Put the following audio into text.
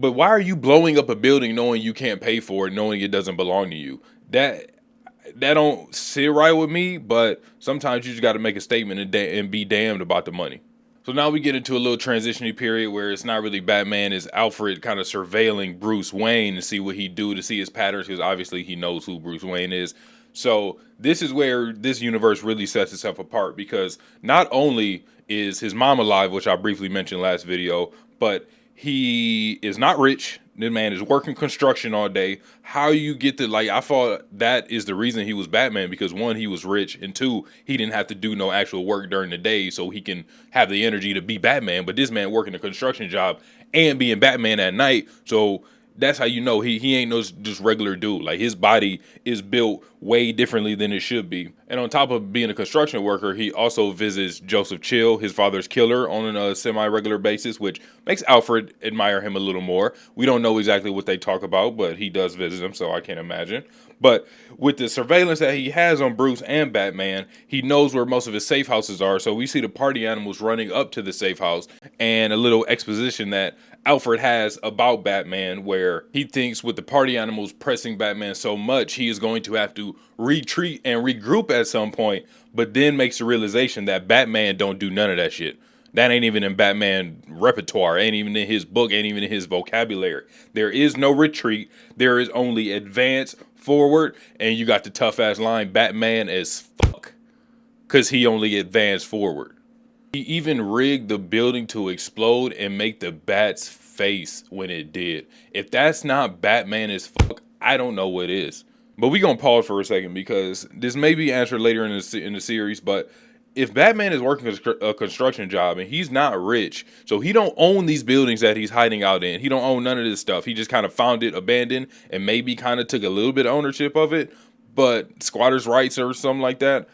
But why are you blowing up a building knowing you can't pay for it, knowing it doesn't belong to you? That don't sit right with me. But sometimes you just got to make a statement and be damned about the money. So now we get into a little transitioning period where it's not really Batman, it's Alfred kind of surveilling Bruce Wayne to see what he do, to see his patterns, because obviously he knows who Bruce Wayne is. So this is where this universe really sets itself apart, because not only is his mom alive, which I briefly mentioned last video, but he is not rich. This man is working construction all day. How you get to, like, I thought that is the reason he was Batman, because one, he was rich, and two, he didn't have to do no actual work during the day, so he can have the energy to be Batman. But this man working a construction job and being Batman at night, so that's how you know he ain't no just regular dude. Like, his body is built way differently than it should be. And on top of being a construction worker, he also visits Joseph Chill, his father's killer, on a semi-regular basis, which makes Alfred admire him a little more. We don't know exactly what they talk about, but he does visit him, so I can't imagine. But with the surveillance that he has on Bruce and Batman, he knows where most of his safe houses are. So we see the party animals running up to the safe house, and a little exposition that Alfred has about Batman, where he thinks with the party animals pressing Batman so much, he is going to have to retreat and regroup at some point, but then makes the realization that Batman don't do none of that shit. That ain't even in Batman repertoire, ain't even in his book, ain't even in his vocabulary. There is no retreat. There is only advance forward, and you got the tough ass line, Batman as fuck, cause he only advanced forward. He even rigged the building to explode and make the bat's face when it did. If that's not Batman as fuck, I don't know what is. But we gonna pause for a second, because this may be answered later in the series. But if Batman is working a construction job and he's not rich, so he don't own these buildings that he's hiding out in. He don't own none of this stuff. He just kind of found it abandoned and maybe kind of took a little bit of ownership of it, but squatters' rights or something like that.